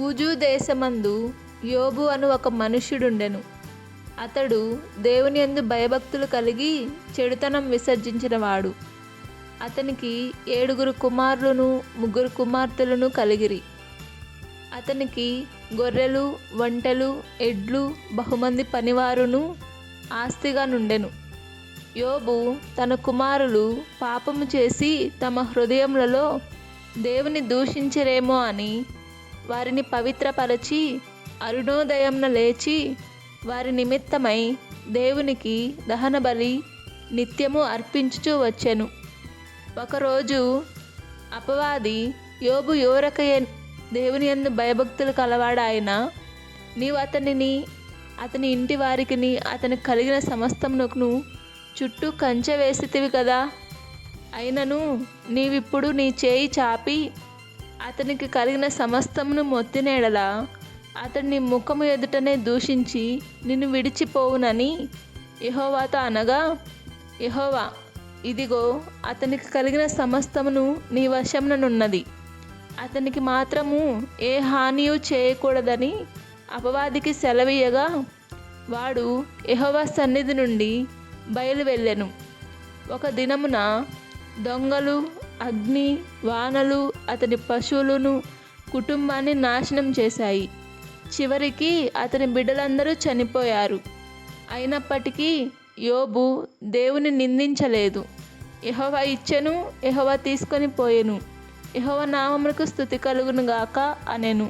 ఊజు దేశమందు యోబు అను ఒక మనుష్యుడుండెను. అతడు దేవుని యందు భయభక్తులు కలిగి చెడుతనం విసర్జించినవాడు. అతనికి 7 కుమారులను 3 కుమార్తెలను కలిగిరి. అతనికి గొర్రెలు, ఒంటెలు, ఎడ్లు, బహుమంది పనివారును ఆస్తిగా నుండెను. యోబు తన కుమారులు పాపము చేసి తమ హృదయములలో దేవుని దూషించరేమో అని వారిని పవిత్రపరచి అరుణోదయంన లేచి వారి నిమిత్తమై దేవునికి దహనబలి నిత్యము అర్పించుచూ వచ్చెను. ఒకరోజు అపవాది యోబు యోరకయే దేవుని యందు భయభక్తులు కలవాడాయన, నీవు అతని ఇంటి వారికిని అతనికి కలిగిన సమస్తమునకును చుట్టూ కంచె వేసితివి కదా, అయినను నీవిప్పుడు నీ చేయి చాపి అతనికి కలిగిన సమస్తమును మొత్తినేడలా అతన్ని ముఖము ఎదుటనే దూషించి నిన్ను విడిచిపోవునని యెహోవాతో అనగా, యెహోవా, ఇదిగో అతనికి కలిగిన సమస్తమును నీ వశముననున్నది, అతనికి మాత్రము ఏ హానియు చేయకూడదని అపవాదికి సెలవీయగా వాడు యెహోవా సన్నిధి నుండి బయలు వెళ్ళెను. ఒక దినమున దొంగలు, అగ్ని, వానలు అతని పశువులను కుటుంబాన్ని నాశనం చేశాయి. చివరికి అతని బిడ్డలందరూ చనిపోయారు. అయినప్పటికీ యోబు దేవుని నిందించలేదు. యెహోవా ఇచ్చెను, యెహోవా తీసుకొని పోయెను, యెహోవా నామమునకు స్తుతి కలుగును గాక అనెను.